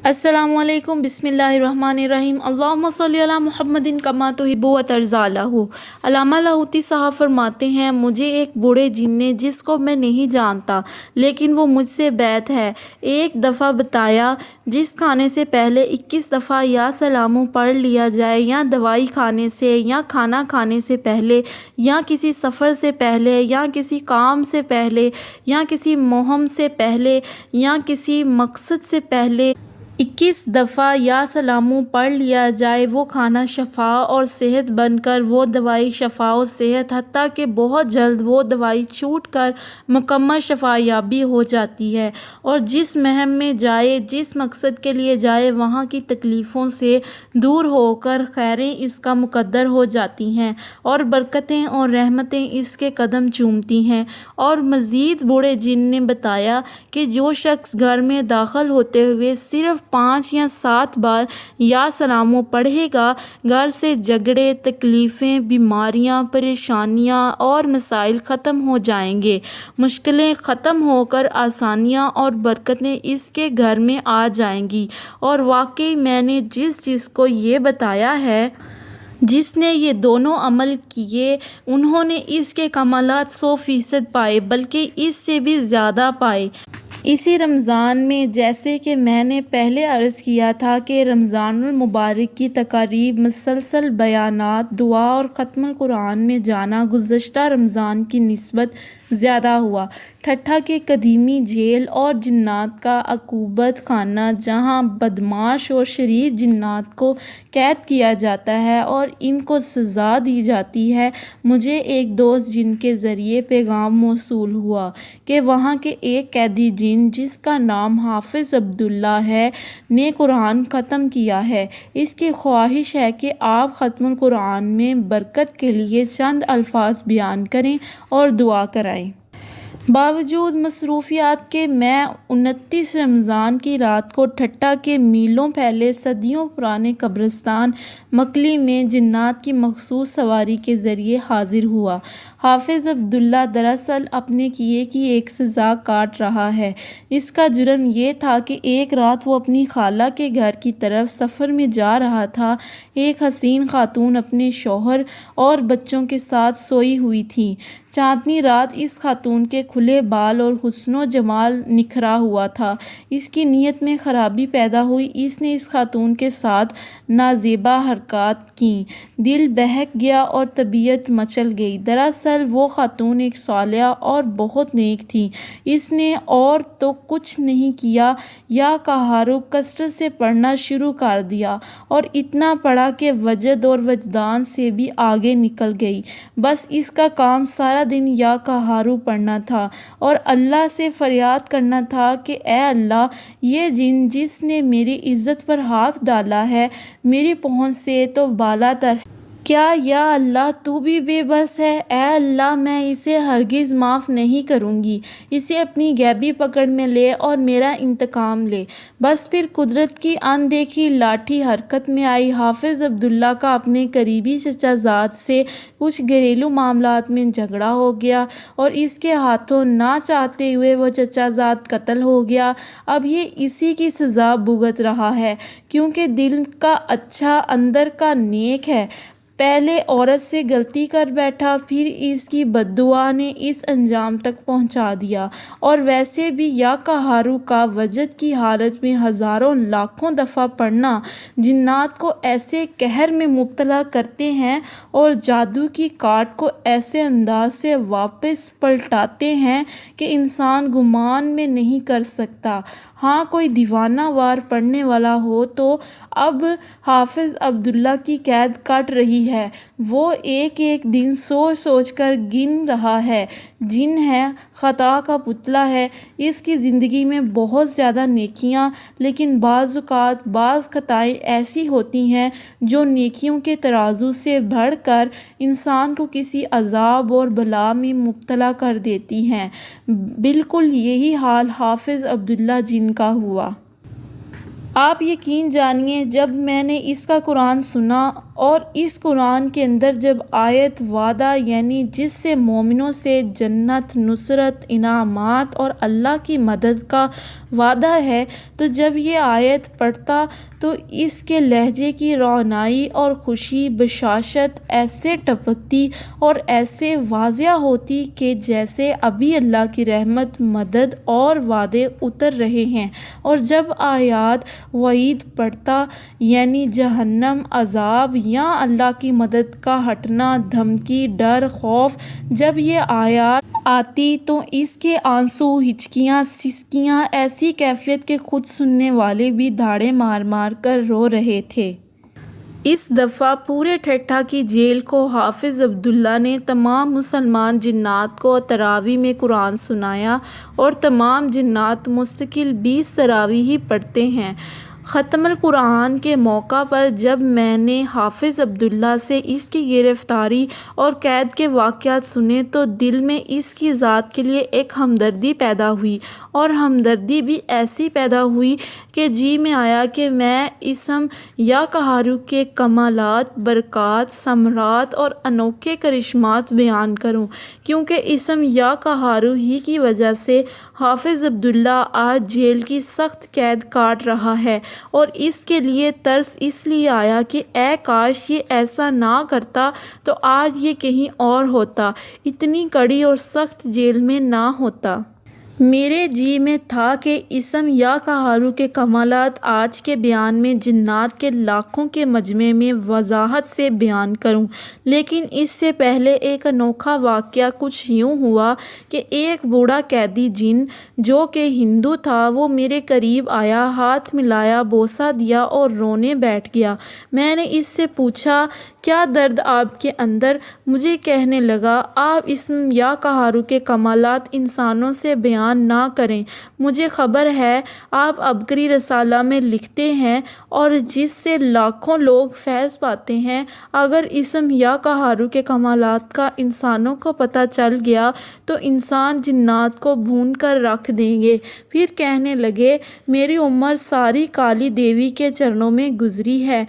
السلام علیکم، بسم اللہ الرحمن الرحیم، اللہم صلی علی محمد کما تحب و ترضی لہ۔ علامہ لاہوتی صاحب فرماتے ہیں، مجھے ایک بوڑھے جن نے، جس کو میں نہیں جانتا لیکن وہ مجھ سے بیعت ہے، ایک دفعہ بتایا جس کھانے سے پہلے 21 دفعہ یا سلام پڑھ لیا جائے، یا دوائی کھانے سے، یا کھانا کھانے سے پہلے، یا کسی سفر سے پہلے، یا کسی کام سے پہلے، یا کسی مہم سے پہلے، یا کسی مقصد سے پہلے 21 دفعہ یا سلام پڑھ لیا جائے، وہ کھانا شفا اور صحت بن کر وہ دوائی شفا و صحت، حتیٰ کہ بہت جلد وہ دوائی چھوٹ کر مکمل شفا یابی ہو جاتی ہے، اور جس مہم میں جائے، جس مقصد کے لیے جائے، وہاں کی تکلیفوں سے دور ہو کر خیریں اس کا مقدر ہو جاتی ہیں، اور برکتیں اور رحمتیں اس کے قدم چومتی ہیں۔ اور مزید بوڑھے جن نے بتایا کہ جو شخص گھر میں داخل ہوتے ہوئے صرف 5 یا 7 بار یا سلام پڑھے گا، گھر سے جھگڑے، تکلیفیں، بیماریاں، پریشانیاں اور مسائل ختم ہو جائیں گے، مشکلیں ختم ہو کر آسانیاں اور برکتیں اس کے گھر میں آ جائیں گی۔ اور واقعی میں نے جس کو یہ بتایا ہے، جس نے یہ دونوں عمل کیے، انہوں نے اس کے کمالات 100% پائے، بلکہ اس سے بھی زیادہ پائے۔ اسی رمضان میں، جیسے کہ میں نے پہلے عرض کیا تھا کہ رمضان المبارک کی تقاریب، مسلسل بیانات، دعا اور ختم القرآن میں جانا گزشتہ رمضان کی نسبت زیادہ ہوا۔ ٹھٹھہ کے قدیمی جیل اور جنات کا عقوبت خانہ، جہاں بدمعاش اور شریر جنات کو قید کیا جاتا ہے اور ان کو سزا دی جاتی ہے، مجھے ایک دوست جن کے ذریعے پیغام موصول ہوا کہ وہاں کے ایک قیدی جن، جس کا نام حافظ عبداللہ ہے، نے قرآن ختم کیا ہے۔ اس کی خواہش ہے کہ آپ ختم القرآن میں برکت کے لیے چند الفاظ بیان کریں اور دعا کرائیں۔ باوجود مصروفیات کے میں 29 رمضان کی رات کو ٹھٹھہ کے میلوں پھیلے صدیوں پرانے قبرستان مکلی میں جنات کی مخصوص سواری کے ذریعے حاضر ہوا۔ حافظ عبداللہ دراصل اپنے کیے کی ایک سزا کاٹ رہا ہے۔ اس کا جرم یہ تھا کہ ایک رات وہ اپنی خالہ کے گھر کی طرف سفر میں جا رہا تھا۔ ایک حسین خاتون اپنے شوہر اور بچوں کے ساتھ سوئی ہوئی تھی۔ چاندنی رات اس خاتون کے کھلے بال اور حسن و جمال نکھرا ہوا تھا۔ اس کی نیت میں خرابی پیدا ہوئی، اس نے اس خاتون کے ساتھ نازیبا حرکات کیں، دل بہک گیا اور طبیعت مچل گئی۔ دراصل وہ خاتون ایک صالحہ اور بہت نیک تھی۔ اس نے اور تو کچھ نہیں کیا، یا کہارب کثرت سے پڑھنا شروع کر دیا، اور اتنا پڑھا کہ وجد اور وجدان سے بھی آگے نکل گئی۔ بس اس کا کام سارا دن یا کہارب پڑھنا تھا اور اللہ سے فریاد کرنا تھا کہ اے اللہ، یہ جن جس نے میری عزت پر ہاتھ ڈالا ہے، میری پہنچ سے تو بالا تر ہے، کیا یا اللہ تو بھی بے بس ہے؟ اے اللہ، میں اسے ہرگز معاف نہیں کروں گی، اسے اپنی غیبی پکڑ میں لے اور میرا انتقام لے۔ بس پھر قدرت کی اندیکھی لاٹھی حرکت میں آئی۔ حافظ عبداللہ کا اپنے قریبی چچا زاد سے کچھ گھریلو معاملات میں جھگڑا ہو گیا، اور اس کے ہاتھوں نہ چاہتے ہوئے وہ چچا زاد قتل ہو گیا۔ اب یہ اسی کی سزا بھگت رہا ہے، کیونکہ دل کا اچھا، اندر کا نیک ہے۔ پہلے عورت سے غلطی کر بیٹھا، پھر اس کی بددعا نے اس انجام تک پہنچا دیا۔ اور ویسے بھی یا کہارب کا وجد کی حالت میں ہزاروں لاکھوں دفعہ پڑھنا جنات کو ایسے قہر میں مبتلا کرتے ہیں اور جادو کی کاٹ کو ایسے انداز سے واپس پلٹاتے ہیں کہ انسان گمان میں نہیں کر سکتا۔ ہاں، کوئی دیوانہ وار پڑھنے والا ہو تو اب حافظ عبداللہ کی قید کٹ رہی ہے، وہ ایک ایک دن سوچ سوچ کر گن رہا ہے۔ جن ہے، خطا کا پتلا ہے، اس کی زندگی میں بہت زیادہ نیکیاں، لیکن بعض اوقات بعض خطائیں ایسی ہوتی ہیں جو نیکیوں کے ترازو سے بڑھ کر انسان کو کسی عذاب اور بلا میں مبتلا کر دیتی ہیں۔ بالکل یہی حال حافظ عبداللہ جن کا ہوا۔ آپ یقین جانیے، جب میں نے اس کا قرآن سنا، اور اس قرآن کے اندر جب آیت وعدہ، یعنی جس سے مومنوں سے جنت، نصرت، انعامات اور اللہ کی مدد کا وعدہ ہے۔ تو جب یہ آیت پڑھتا تو اس کے لہجے کی روشنائی اور خوشی بشاشت ایسے ٹپکتی اور ایسے واضح ہوتی کہ جیسے ابھی اللہ کی رحمت، مدد اور وعدے اتر رہے ہیں۔ اور جب آیات وعید پڑھتا، یعنی جہنم، عذاب یا اللہ کی مدد کا ہٹنا، دھمکی، ڈر، خوف، جب یہ آیات آتی تو اس کے آنسو، ہچکیاں، سسکیاں ایسی کیفیت کہ خود سننے والے بھی دھاڑے مار مار کر رو رہے تھے۔ اس دفعہ پورے ٹھٹھہ کی جیل کو حافظ عبداللہ نے تمام مسلمان جنات کو تراویح میں قرآن سنایا، اور تمام جنات مستقل 20 تراویح ہی پڑھتے ہیں۔ ختم القرآن کے موقع پر جب میں نے حافظ عبداللہ سے اس کی گرفتاری اور قید کے واقعات سنے تو دل میں اس کی ذات کے لیے ایک ہمدردی پیدا ہوئی، اور ہمدردی بھی ایسی پیدا ہوئی کہ جی میں آیا کہ میں اسم یا قہار کے کمالات، برکات، ثمرات اور انوکھے کرشمات بیان کروں، کیونکہ اسم یا قہار ہی کی وجہ سے حافظ عبداللہ آج جیل کی سخت قید کاٹ رہا ہے، اور اس کے لیے ترس اس لیے آیا کہ اے کاش یہ ایسا نہ کرتا تو آج یہ کہیں اور ہوتا، اتنی کڑی اور سخت جیل میں نہ ہوتا۔ میرے جی میں تھا کہ اسم یا قہار کے کمالات آج کے بیان میں جنات کے لاکھوں کے مجمع میں وضاحت سے بیان کروں، لیکن اس سے پہلے ایک انوکھا واقعہ کچھ یوں ہوا کہ ایک بوڑھا قیدی جن جو کہ ہندو تھا وہ میرے قریب آیا، ہاتھ ملایا، بوسہ دیا اور رونے بیٹھ گیا۔ میں نے اس سے پوچھا کیا درد آپ کے اندر؟ مجھے کہنے لگا آپ اسم یا قہار کے کمالات انسانوں سے بیان نہ کریں، مجھے خبر ہے آپ عبقری رسالہ میں لکھتے ہیں اور جس سے لاکھوں لوگ فیض پاتے ہیں، اگر اسم یا قہار کے کمالات کا انسانوں کو پتہ چل گیا تو انسان جنات کو بھون کر رکھ دیں گے۔ پھر کہنے لگے میری عمر ساری کالی دیوی کے چرنوں میں گزری ہے،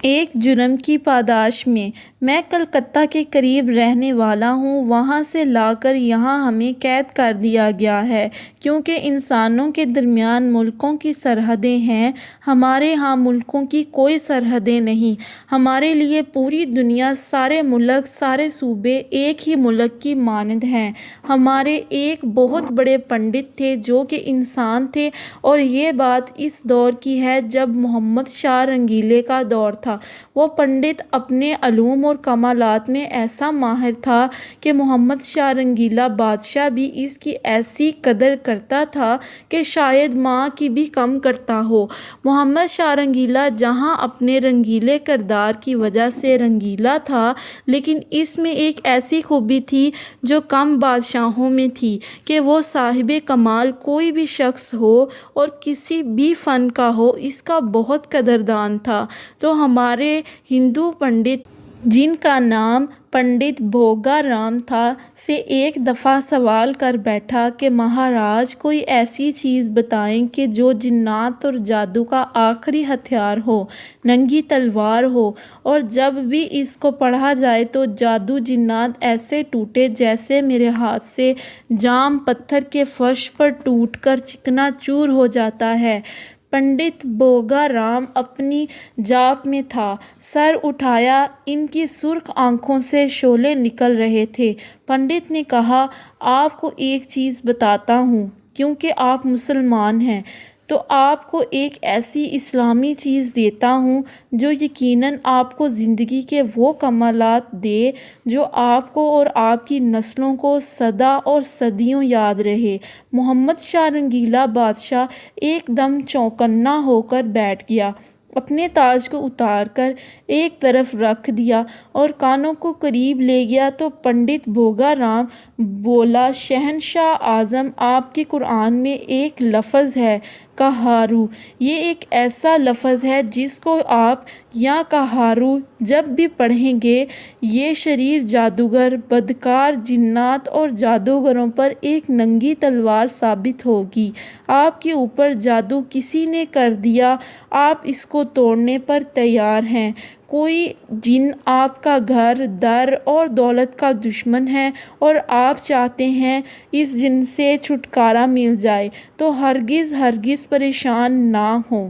ایک جرم کی پاداش میں کلکتہ کے قریب رہنے والا ہوں، وہاں سے لا کر یہاں ہمیں قید کر دیا گیا ہے، کیونکہ انسانوں کے درمیان ملکوں کی سرحدیں ہیں، ہمارے ہاں ملکوں کی کوئی سرحدیں نہیں، ہمارے لیے پوری دنیا، سارے ملک، سارے صوبے ایک ہی ملک کی مانند ہیں۔ ہمارے ایک بہت بڑے پنڈت تھے جو کہ انسان تھے، اور یہ بات اس دور کی ہے جب محمد شاہ رنگیلے کا دور تھا۔ وہ پنڈت اپنے علوم اور کمالات میں ایسا ماہر تھا کہ محمد شاہ رنگیلا بادشاہ بھی اس کی ایسی قدر کرتا تھا کہ شاید ماں کی بھی کم کرتا ہو۔ محمد شاہ رنگیلا جہاں اپنے رنگیلے کردار کی وجہ سے رنگیلا تھا، لیکن اس میں ایک ایسی خوبی تھی جو کم بادشاہوں میں تھی کہ وہ صاحب کمال کوئی بھی شخص ہو اور کسی بھی فن کا ہو، اس کا بہت قدردان تھا۔ تو ہمارے ہندو پنڈت جن کا نام پنڈت بھوگا رام تھا سے ایک دفعہ سوال کر بیٹھا کہ مہاراج کوئی ایسی چیز بتائیں کہ جو جنات اور جادو کا آخری ہتھیار ہو، ننگی تلوار ہو، اور جب بھی اس کو پڑھا جائے تو جادو جنات ایسے ٹوٹے جیسے میرے ہاتھ سے جام پتھر کے فرش پر ٹوٹ کر چکنا چور ہو جاتا ہے۔ پنڈت بھوگا رام اپنی جاپ میں تھا، سر اٹھایا، ان کی سرخ آنکھوں سے شعلے نکل رہے تھے۔ پنڈت نے کہا آپ کو ایک چیز بتاتا ہوں، کیونکہ آپ مسلمان ہیں تو آپ کو ایک ایسی اسلامی چیز دیتا ہوں جو یقیناً آپ کو زندگی کے وہ کمالات دے جو آپ کو اور آپ کی نسلوں کو سدا اور صدیوں یاد رہے۔ محمد شاہ رنگیلا بادشاہ ایک دم چوکنا ہو کر بیٹھ گیا، اپنے تاج کو اتار کر ایک طرف رکھ دیا اور کانوں کو قریب لے گیا تو پنڈت بھوگا رام بولا شہنشاہ اعظم آپ کے قرآن میں ایک لفظ ہے قہارو، یہ ایک ایسا لفظ ہے جس کو آپ یا قہارو جب بھی پڑھیں گے یہ شریر جادوگر، بدکار جنات اور جادوگروں پر ایک ننگی تلوار ثابت ہوگی۔ آپ کے اوپر جادو کسی نے کر دیا، آپ اس کو توڑنے پر تیار ہیں۔ کوئی جن آپ کا گھر در اور دولت کا دشمن ہے اور آپ چاہتے ہیں اس جن سے چھٹکارا مل جائے تو ہرگز ہرگز پریشان نہ ہوں۔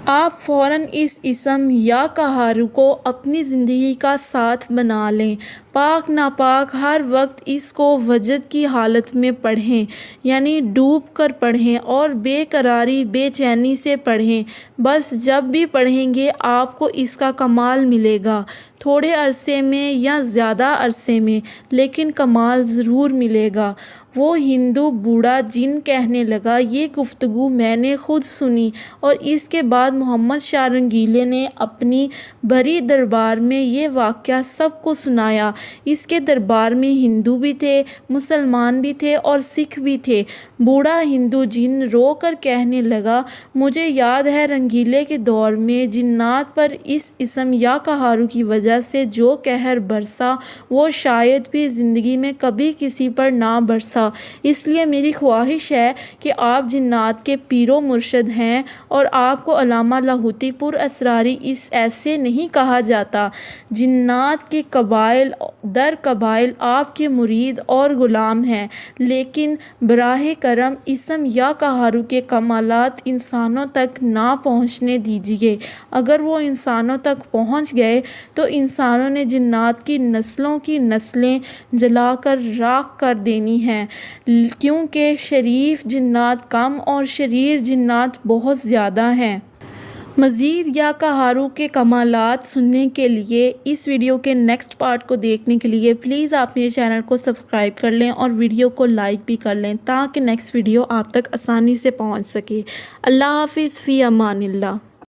آپ فوراً اس اسم یا کہارو کو اپنی زندگی کا ساتھ بنا لیں۔ پاک ناپاک ہر وقت اس کو وجد کی حالت میں پڑھیں، یعنی ڈوب کر پڑھیں اور بے قراری بے چینی سے پڑھیں۔ بس جب بھی پڑھیں گے آپ کو اس کا کمال ملے گا، تھوڑے عرصے میں یا زیادہ عرصے میں، لیکن کمال ضرور ملے گا۔ وہ ہندو بوڑھا جن کہنے لگا، یہ گفتگو میں نے خود سنی، اور اس کے بعد محمد شاہ رنگیلے نے اپنی بھری دربار میں یہ واقعہ سب کو سنایا۔ اس کے دربار میں ہندو بھی تھے، مسلمان بھی تھے اور سکھ بھی تھے۔ بوڑھا ہندو جن رو کر کہنے لگا، مجھے یاد ہے رنگیلے کے دور میں جنات پر اس اسم یا کہارو کی وجہ سے جو قہر برسا وہ شاید بھی زندگی میں کبھی کسی پر نہ برسا۔ اس لیے میری خواہش ہے کہ آپ جنات کے پیر و مرشد ہیں اور آپ کو علامہ لاہوتی پر اسراری اس ایسے نہیں کہا جاتا۔ جنات کے قبائل در قبائل آپ کے مرید اور غلام ہیں، لیکن براہ کرم اسم یا کہارو کے کمالات انسانوں تک نہ پہنچنے دیجیے۔ اگر وہ انسانوں تک پہنچ گئے تو انسانوں نے جنات کی نسلوں کی نسلیں جلا کر راکھ کر دینی ہیں، کیونکہ شریف جنات کم اور شریر جنات بہت زیادہ ہیں۔ مزید یا کہارو کے کمالات سننے کے لیے، اس ویڈیو کے نیکسٹ پارٹ کو دیکھنے کے لیے پلیز آپ میرے چینل کو سبسکرائب کر لیں اور ویڈیو کو لائک بھی کر لیں تاکہ نیکسٹ ویڈیو آپ تک آسانی سے پہنچ سکے۔ اللہ حافظ، فی امان اللہ۔